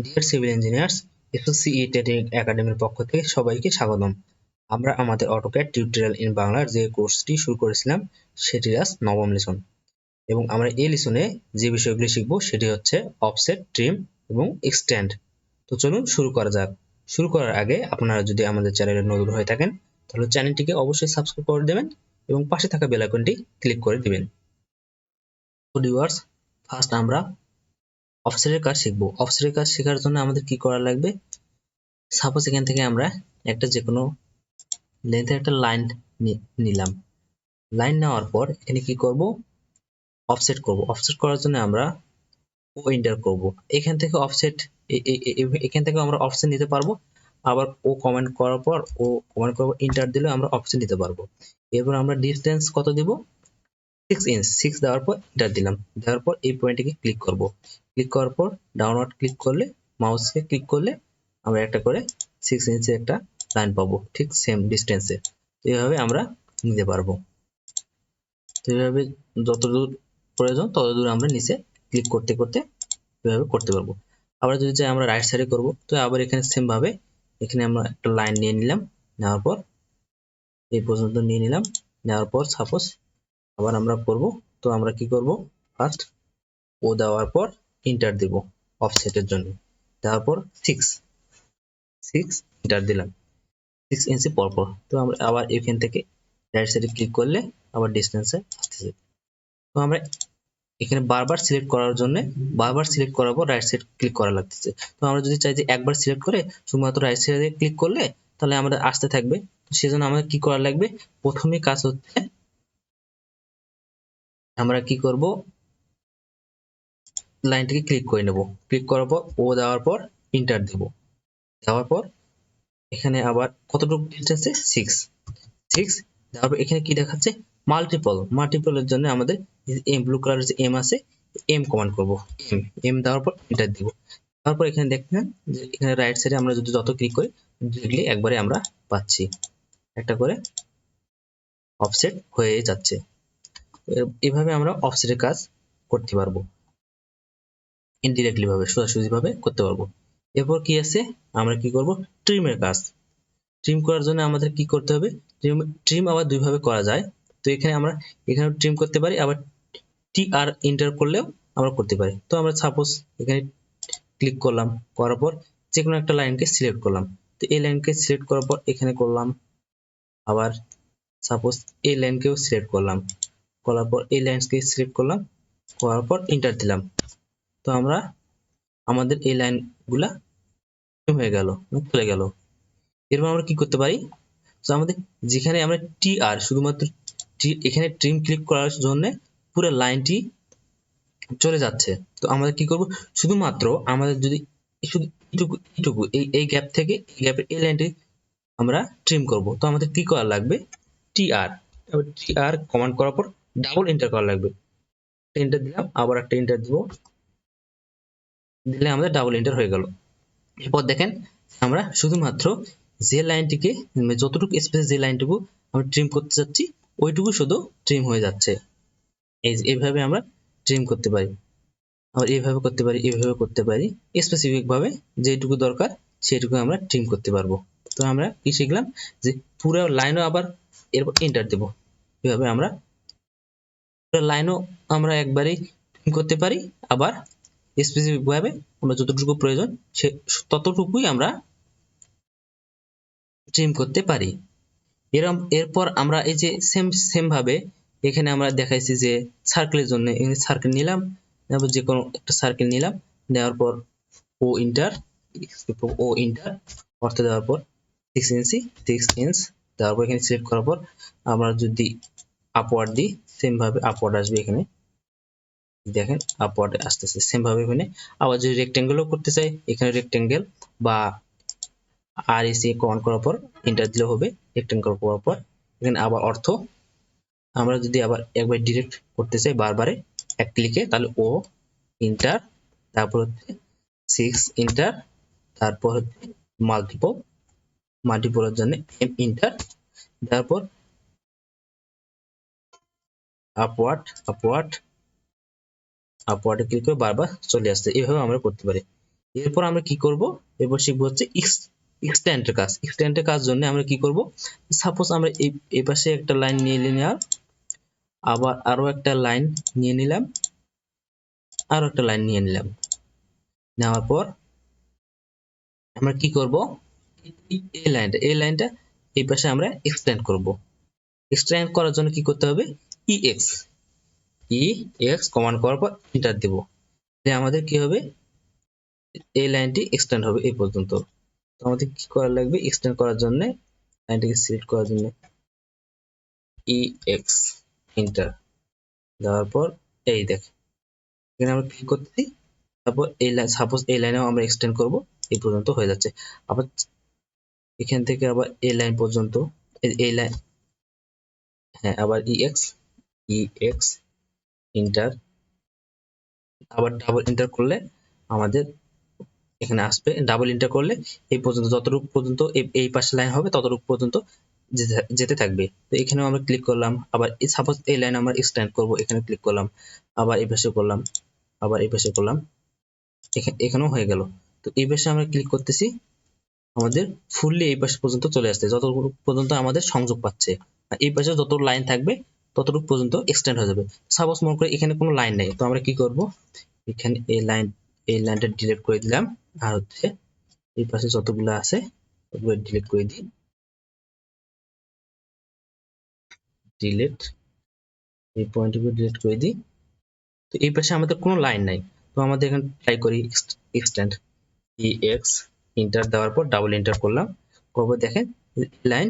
Deer civil engineers, SSC training একাডেমির পক্ষ থেকে সবাইকে স্বাগতম। আমরা আমাদের অটোক্যাড টিউটোরিয়াল ইন বাংলার যে কোর্সটি শুরু করেছিলাম সেটির আজ নবম লেসন, এবং আমরা এই লেসনে যে বিষয়গুলি শিখব সেটি হচ্ছে অফসেট, ট্রিম এবং এক্সটেন্ড। তো চলুন শুরু করা যাক। শুরু করার আগে আপনারা যদি আমাদের চ্যানেলে নতুন হয়ে থাকেন তাহলে চ্যানেলটিকে অবশ্যই সাবস্ক্রাইব করে দেবেন এবং পাশে থাকা বেল আইকনটি ক্লিক করে দিবেন। তো ভিউয়ার্স, ফার্স্ট আমরা অফসেটের কাজ শিখব। অফসেটের কাজ শেখার জন্য আমাদের কি করা লাগবে? সাপোজ এখান থেকে আমরা একটা যে কোনো লেন্থের একটা লাইন নিলাম। লাইন নেওয়ার পর এখানে কি করব? অফসেট করব। অফসেট করার জন্য আমরা ও এন্টার করব। এখান থেকে অফসেট এখান থেকে আমরা অফসেট নিতে পারবো। আবার ও কমেন্ট করার পর এন্টার দিলে আমরা অফসেট নিতে পারবো। এরপর আমরা ডিসটেন্স কত দিব? 6 ইঞ্চ। 6 দেওয়ার পর এন্টার দিলাম। দেওয়ার পর এই পয়েন্টে ক্লিক করব। ক্লিক করার পর ডাউনওয়ার্ড ক্লিক করলে, মাউসকে ক্লিক করলে আমরা একটা করে 6 ইঞ্চের একটা লাইন পাবো, ঠিক সেম ডিসটেন্সে। এইভাবে আমরা নিতে পারবো। তো এইভাবে যতদূর প্রয়োজন ততদূর আমরা নিচে ক্লিক করতে করতে এভাবে করতে পারবো। আবার যদি চাই আমরা রাইট সাইডে করব, তো আবার এখানে সেম ভাবে এখানে আমরা একটা লাইন নিয়ে নিলাম। নেওয়ার পর এই পর্যন্ত নিয়ে নিলাম। নেওয়ার পর সাপোজ আবার আমরা করব, তো আমরা কি করব? ফার্স্ট ও দেওয়ার পর এন্টার দেব অফসেটের জন্য। দেওয়ার পর 6 এন্টার দিলাম 6 ইঞ্চি পরপর। তো আমরা আবার এখান থেকে রাইট সাইডে ক্লিক করলে আবার ডিসটেন্সে আসতেছে। তো আমরা এখানে বারবার সিলেক্ট করার জন্য বারবার সিলেক্ট করার পর রাইট সাইড ক্লিক করা লাগতেছে। তো আমরা যদি চাই যে একবার সিলেক্ট করে শুধুমাত্র রাইট সাইডে ক্লিক করলে তাহলে আমাদের আসতে থাকবে। তো সেজন্য আমাদের কি করা লাগবে? প্রথমে কাজ হচ্ছে আমরা কি করব? লাইনটিকে ক্লিক করে নেব। ক্লিক করার পর ও দেওয়ার পর এন্টার দেব। দেওয়ার পর এখানে আবার কতটুকু ডিসটেন্সে? 6 দেওয়ার পর এখানে কি দেখাচ্ছে? মাল্টিপলের জন্য আমাদের এম ব্লু কালারের যে এম আছে, এম কমান্ড করব। এম দেওয়ার পর এন্টার দিব। তারপর এখানে দেখেন যে এখানে রাইট সাইডে আমরা যদি যত ক্লিক করি ডিরেক্টলি একবারে আমরা পাচ্ছি, একটা করে অফসেট হয়ে যাচ্ছে। এভাবে আমরা অফসেটের কাজ করতে পারবো, ইনডিরেক্টলি ভাবে, সোজাসুজি ভাবে করতে পারবো। এরপর কি আছে? আমরা কি করব? ট্রিমের কাজ। ট্রিম করার জন্য আমাদের কি করতে হবে? ট্রিম আবার দুই ভাবে করা যায়। তো এখানে আমরা এখানে ট্রিম করতে পারি, আবার টি আর এন্টার করলেও আমরা করতে পারি। তো আমরা সাপোজ এখানে ক্লিক করলাম, করার পর যে কোনো একটা লাইনকে সিলেক্ট করলাম। তো এই লাইনকে সিলেক্ট করার পর এখানে করলাম, আবার সাপোজ এই লাইনকেও সিলেক্ট করলাম, করার পর এই লাইনকে সিলেক্ট করলাম, করার পর এন্টার দিলাম। তো আমরা আমাদের এই লাইনগুলা হয়ে গেল, চলে গেল। এরপর আমরা কি করতে পারি? তো আমাদের যেখানে আমরা টি আর শুধুমাত্র এখানে ট্রিম ক্লিক করার জন্য পুরো লাইনটি চলে যাচ্ছে। তো আমরা কি করব? শুধুমাত্র আমাদের যদি শুধু এইটুকু এই গ্যাপ থেকে এই গ্যাপের এই লাইনটি আমরা ট্রিম করব। তো আমাদের কি করা লাগবে? টিআর। টিআর কমান্ড করার পর ডাবল এন্টার করা লাগবে। এন্টার দিলাম, আবার একটা এন্টার দিব, দিলে আমাদের ডাবল এন্টার হয়ে গেল। এরপর দেখেন আমরা শুধুমাত্র যে লাইনটিকে, যতটুকু স্পেস যে লাইনটুকু আমরা ট্রিম করতে যাচ্ছি ওইটুকু শুধু ট্রিম হয়ে যাচ্ছে। এইভাবে আমরা ট্রিম করতে পারি। আবার এইভাবে করতে পারি, এইভাবে করতে পারি। স্পেসিফিক ভাবে যেটুকু দরকার সেটুকু আমরা ট্রিম করতে পারবো। তো আমরা কি শিখলাম? যে পুরো লাইনও আবার এরপর এন্টার দেব। এভাবে আমরা পুরো লাইনও আমরা একবারেই ট্রিম করতে পারি, আবার স্পেসিফিক ভাবে আমরা যতটুকু প্রয়োজন সে ততটুকুই আমরা ট্রিম করতে পারি। এরপর আমরা এই যে সেম ভাবে এখানে আমরা দেখাইছি যে সার্কেলের জন্য এখানে সার্কেল নিলাম, তারপর যে কোনো একটা সার্কেল নিলাম, নেওয়ার পর ও ইন্টার অর্থ দেওয়ার পর 6 ইঞ্চ দেওয়ার পর এখানে সিলেক্ট করার পর আমরা যদি আপওয়ার্ড দিই সেম ভাবে আপওয়ার্ড আসবে। এখানে দেখেন আপওয়ার্ড আসতেছে সেম ভাবে। এখানে আবার যদি রেক্টেঙ্গেলও করতে চাই এখানে রেক্টেঙ্গেল বা আর এসে কমান্ড করার পর এন্টার দিলে হবে। রেক্টেঙ্গেল করার পর এখানে আবার অর্থ আমরা যদি আবার একবার ডিরেক্ট করতে চাই বারবারে এক ক্লিকে, তাহলে ও ইন্টার, তারপর হচ্ছে 6 ইন্টার, তারপর হচ্ছে মাল্টিপলের জন্য এম ইন্টার, তারপর আপওয়ার্ডে ক্লিক করে বারবার চলে আসছে। এইভাবে আমরা করতে পারি। এরপর আমরা কি করব, এরপর শিখবো হচ্ছে এক্সটেন্ডের কাজ। এক্সটেন্ডের কাজ জন্য আমরা কি করব, সাপোজ আমরা এই পাশে একটা লাইন নিয়ে নিলাম, আবার আরো একটা লাইন নিয়ে নিলাম, আরো একটা লাইন নিয়ে নিলাম। নেওয়ার পর আমরা কি করব, এই লাইনটা এই পাশে আমরা এক্সটেন্ড করব। এক্সটেন্ড করার জন্য কি করতে হবে, ex কমান্ড করার পর এন্টার দেব। তাহলে আমাদের কি হবে, এই লাইনটি এক্সটেন্ড হবে এই পর্যন্ত। তো আমাদের কি করা লাগবে, এক্সটেন্ড করার জন্য লাইনটাকে সিলেক্ট করার জন্য ex এন্টার দেওয়ার পর এই দেখ এখানে আমরা ক্লিক করতেছি। তারপর এই লাইন, সাপোজ এই লাইনেও আমরা এক্সটেন্ড করব, এই পর্যন্ত হয়ে যাচ্ছে। আবার এখান থেকে আবার এই লাইন পর্যন্ত, এই লাইন, হ্যাঁ আবার ex এন্টার, আবার ডাবল এন্টার করলে আমাদের এখানে আসবে। ডাবল এন্টার করলে এই পর্যন্ত, যতটুকু পর্যন্ত এই পাশে লাইন হবে ততটুকু পর্যন্ত যেতে থাকবে। তো এখানেও আমরা ক্লিক করলাম, আবার সাপোজ এই লাইন আমরা এক্সটেন্ড করব, এখানে ক্লিক করলাম, আবার এই পাশে করলাম, আবার এই পাশে করলাম, এখানেও হয়ে গেল। তো এই পাশে আমরা ক্লিক করতেছি, আমাদের ফুললি এই পাশে পর্যন্ত চলে আসছে, যতটুকু পর্যন্ত আমাদের সংযোগ পাচ্ছে। আর এই পাশে যত লাইন থাকবে ততটুকু পর্যন্ত এক্সটেন্ড হয়ে যাবে। সাপোজ মনে করে এখানে কোনো লাইন নেই, তো আমরা কি করব, এখানে এই লাইনটা ডিলিট করে দিলাম, আর হচ্ছে এই পাশে যতগুলো আছে ওগুলো ডিলিট করে দিই, ডিলিট, এই পয়েন্টগুলো ডিলিট করে দিই। তো এই পাশে আমাদের কোনো লাইন নাই, তো আমাদের এখানে ট্রাই করি এক্সটেন্ড, ex এন্টার দেওয়ার পর ডাবল এন্টার করলাম, করবো দেখেন লাইন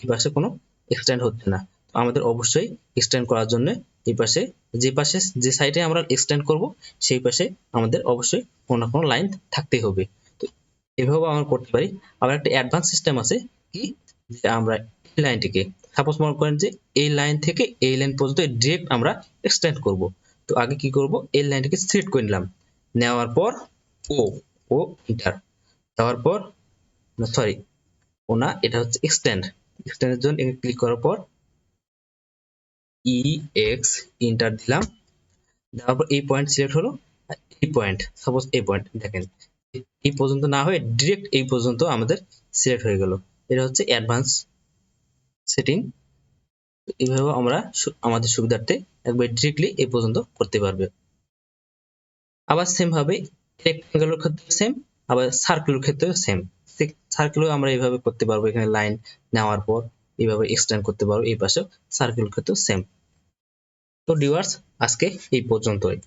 এই পাশে কোনো এক্সটেন্ড হচ্ছে না। তো আমাদের অবশ্যই এক্সটেন্ড করার জন্য এই পাশে, যে সাইডে আমরা এক্সটেন্ড করব সেই পাশে আমাদের অবশ্যই কোনো না কোনো লাইন থাকতেই হবে। তো এভাবে আমরা করতে পারি। আবার একটা অ্যাডভান্স সিস্টেম আছে কি, যে আমরা এই লাইনটিকে, সাপোজ মনে করেন যে এই লাইন থেকে এই লাইন পর্যন্ত ডিরেক্ট আমরা এক্সটেন্ড করব। তো আগে কি করব, এই লাইনটিকে সিলেক্ট করে নিলাম, নেওয়ার পর ও ও এন্টার দেওয়ার পর, সরি ও না, এটা হচ্ছে এক্সটেন্ডের জন্য এখানে ক্লিক করার পর ex এন্টার দিলাম, দেওয়ার পর এই পয়েন্ট সিলেক্ট হলো। এই পয়েন্ট, সাপোজ এই পয়েন্ট দেখেন এই পর্যন্ত না হয়ে ডিরেক্ট এই পর্যন্ত আমাদের সিলেক্ট হয়ে গেল। এটা হচ্ছে অ্যাডভান্স সেটিং। এইভাবে আমরা আমাদের সুবিধার্থে একবার ডিরেক্টলি এই পর্যন্ত করতে পারবে। আবার সেম ভাবে রেক্টেঙ্গেলের ক্ষেত্রে সেম, আবার সার্কেলের ক্ষেত্রেও সেম। সার্কেলও আমরা এইভাবে করতে পারবো, এখানে লাইন নেওয়ার পর এইভাবে এক্সটেন্ড করতে পারবো, এই পাশে সার্কেলের ক্ষেত্রেও সেম। তো ভিউয়ার্স, আজকে এই পর্যন্তই।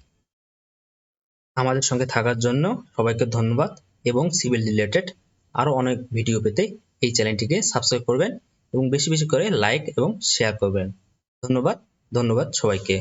আমাদের সঙ্গে থাকার জন্য সবাইকে ধন্যবাদ, এবং সিভিল রিলেটেড আরো অনেক ভিডিও পেতে এই চ্যানেলটিকে সাবস্ক্রাইব করবেন এবং বেশি বেশি করে লাইক এবং শেয়ার করবেন। ধন্যবাদ সবাইকে।